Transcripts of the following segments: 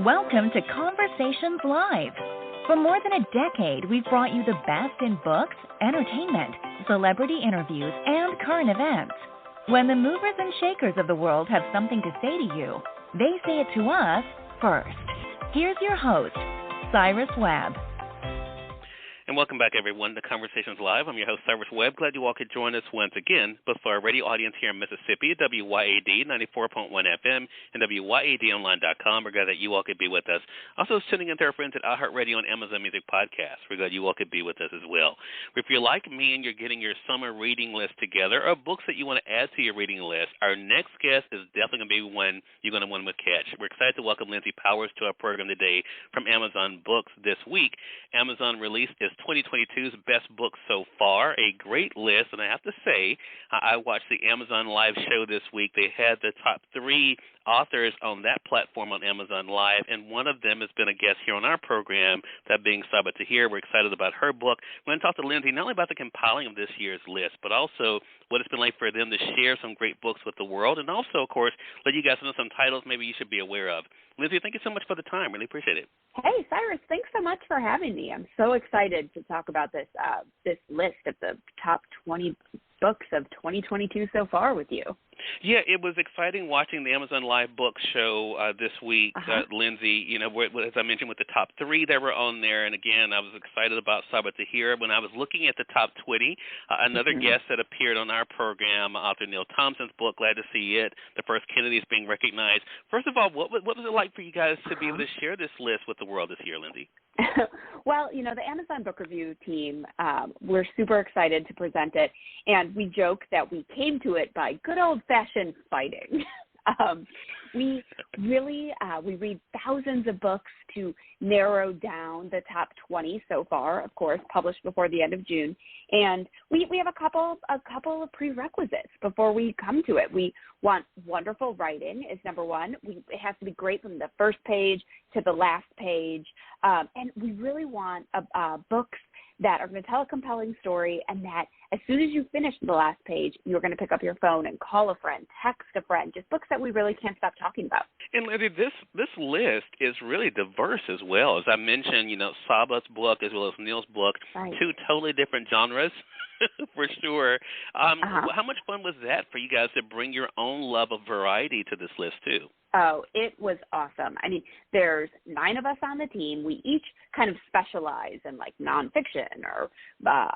Welcome to Conversations Live. For more than a decade, we've brought you the best in books, entertainment, celebrity interviews, and current events. When the movers and shakers of the world have something to say to you, they say it to us first. Here's your host, Cyrus Webb. And welcome back, everyone, to Conversations Live. I'm your host, Cyrus Webb. Glad you all could join us once again. But for our radio audience here in Mississippi, WYAD 94.1 FM and WYADonline.com, we're glad that you all could be with us. Also, tuning in to our friends at iHeartRadio and Amazon Music Podcast. We're glad you all could be with us as well. If you're like me and you're getting your summer reading list together or books that you want to add to your reading list, our next guest is definitely going to be one you're going to want to catch. We're excited to welcome Lindsay Powers to our program today from Amazon Books this week. Amazon released its 2022's best book so far, a great list, and I have to say, I watched the Amazon Live show this week. They had the top 3 authors on that platform on Amazon Live, and one of them has been a guest here on our program, that being Sabaa Tahir. We're excited about her book. We're going to talk to Lindsay not only about the compiling of this year's list, but also what it's been like for them to share some great books with the world, and also, of course, let you guys know some titles maybe you should be aware of. Lindsay, thank you so much for the time. Really appreciate it. Hey, Cyrus, thanks so much for having me. I'm so excited to talk about this list of the top 20 books of 2022 so far with you. Yeah, it was exciting watching the Amazon Live book show this week, Lindsay, you know, as I mentioned, with the top 3 that were on there. And again, I was excited about Sabaa Tahir. When I was looking at the top 20, another guest that appeared on our program, author Neil Thompson's book, glad to see it, The First Kennedys being recognized. First of all, what was it like for you guys to be able to share this list with the world this year, Lindsay? Well, you know, the Amazon Book Review team, we're super excited to present it, and we joke that we came to it by good old-fashioned fighting. We really, we read thousands of books to narrow down the top 20 so far, of course, published before the end of June. And we have a couple of prerequisites before we come to it. We want wonderful writing is number one. It has to be great from the first page to the last page. And we really want books that are going to tell a compelling story, and that as soon as you finish the last page, you're going to pick up your phone and call a friend, text a friend, just books that we really can't stop talking about. And Lindsay, this list is really diverse as well. As I mentioned, you know, Sabaa's book as well as Neil's book, right. 2 totally different genres. For sure. How much fun was that for you guys to bring your own love of variety to this list, too? Oh, it was awesome. I mean, there's 9 of us on the team. We each kind of specialize in, like, nonfiction or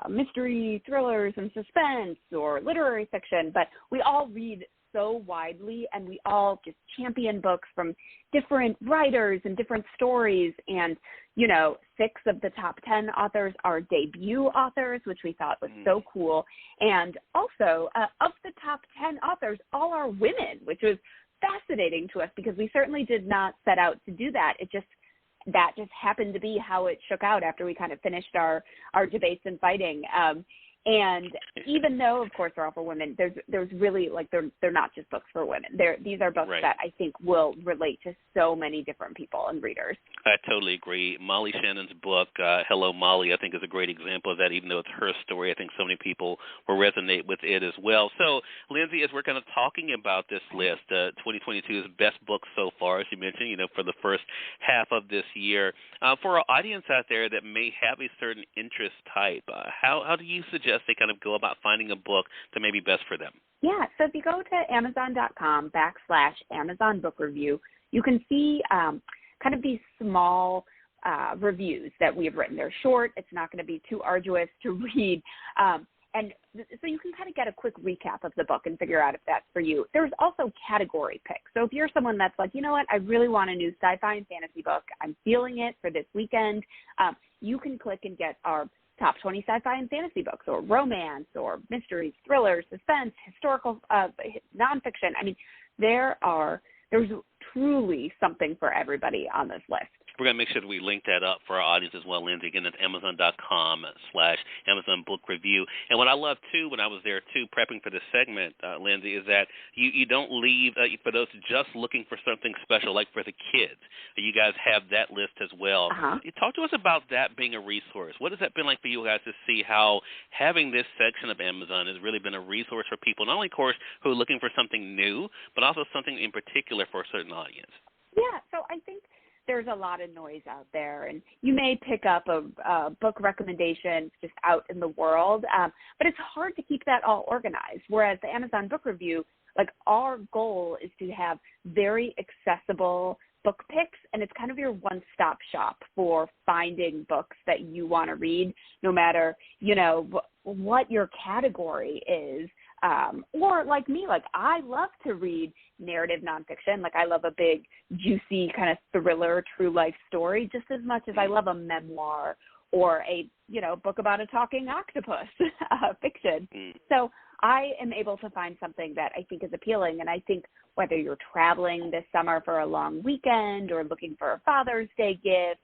mystery, thrillers, and suspense or literary fiction, but we all read so widely, and we all just champion books from different writers and different stories. And, you know, 6 of the top 10 authors are debut authors, which we thought was so cool. And also, of the top 10 authors, all are women, which was fascinating to us because we certainly did not set out to do that. That just happened to be how it shook out after we kind of finished our debates and fighting. And even though, of course, they're all for women, there's really, like, they're not just books for women. These are books that I think will relate to so many different people and readers. I totally agree. Molly Shannon's book, Hello, Molly, I think is a great example of that. Even though it's her story, I think so many people will resonate with it as well. So, Lindsay, as we're kind of talking about this list, 2022's best book so far, as you mentioned, you know, for the first half of this year, for our audience out there that may have a certain interest type, how do you suggest they kind of go about finding a book that may be best for them? Yeah, so if you go to Amazon.com/Amazon Book Review, you can see kind of these small reviews that we have written. They're short. It's not going to be too arduous to read. And so you can kind of get a quick recap of the book and figure out if that's for you. There's also category picks. So if you're someone that's like, you know what, I really want a new sci-fi and fantasy book, I'm feeling it for this weekend, you can click and get our top 20 sci-fi and fantasy books, or romance, or mysteries, thrillers, suspense, historical, nonfiction. I mean, there's truly something for everybody on this list. We're going to make sure that we link that up for our audience as well, Lindsay. Again, that's Amazon.com/Amazon Book Review. And what I love, too, when I was there, too, prepping for this segment, Lindsay, is that you don't leave, for those just looking for something special, like for the kids. You guys have that list as well. Talk to us about that being a resource. What has that been like for you guys to see how having this section of Amazon has really been a resource for people, not only, of course, who are looking for something new, but also something in particular for a certain audience? Yeah, so I think there's a lot of noise out there, and you may pick up a book recommendation just out in the world, but it's hard to keep that all organized, whereas the Amazon Book Review, like, our goal is to have very accessible book picks, and it's kind of your one-stop shop for finding books that you want to read, no matter, you know, what your category is. Or like me, like, I love to read narrative nonfiction. Like, I love a big, juicy kind of thriller, true life story just as much as I love a memoir or a, you know, book about a talking octopus, fiction. So I am able to find something that I think is appealing. And I think whether you're traveling this summer for a long weekend or looking for a Father's Day gift,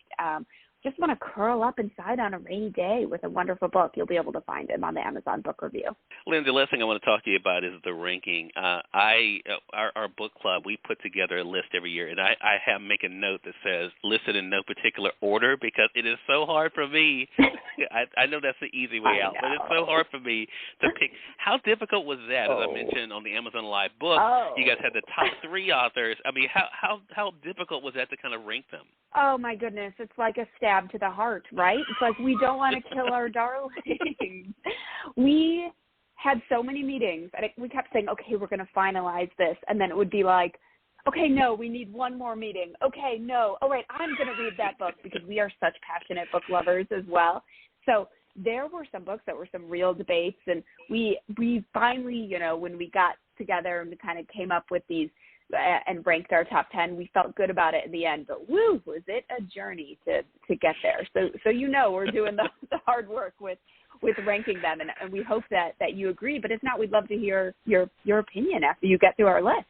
just want to curl up inside on a rainy day with a wonderful book, you'll be able to find them on the Amazon Book Review. Lindsay, the last thing I want to talk to you about is the ranking. Our book club, we put together a list every year, and I have make a note that says listed in no particular order, because it is so hard for me. I know that's the easy way out, but it's so hard for me to pick. How difficult was that? As I mentioned on the Amazon Live book, you guys had the top 3 authors. I mean, how difficult was that to kind of rank them? Oh, my goodness. It's like a stab to the heart, right? It's like we don't want to kill our darlings. We had so many meetings, and we kept saying, okay, we're going to finalize this. And then it would be like, okay, no, we need one more meeting. Okay, no. Oh, right, I'm going to read that book, because we are such passionate book lovers as well. So there were some books that were some real debates, and we finally, you know, when we got together and we kind of came up with these and ranked our top 10, we felt good about it in the end. But woo, was it a journey to get there. So you know, we're doing the hard work with ranking them, and we hope that you agree. But if not, we'd love to hear your opinion after you get through our list.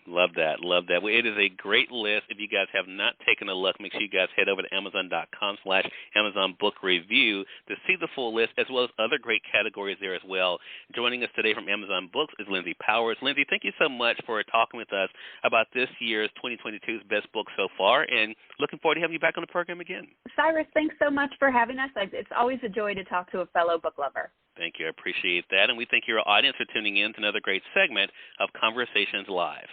Love that. Well, it is a great list. If you guys have not taken a look, make sure you guys head over to Amazon.com/Amazon Book Review to see the full list, as well as other great categories there as well. Joining us today from Amazon Books is Lindsay Powers. Lindsay, thank you so much for talking with us about this year's 2022's best book so far, and looking forward to having you back on the program again. Cyrus, thanks so much for having us. It's always a joy to talk to a fellow book lover. Thank you. I appreciate that. And we thank your audience for tuning in to another great segment of Conversations Live.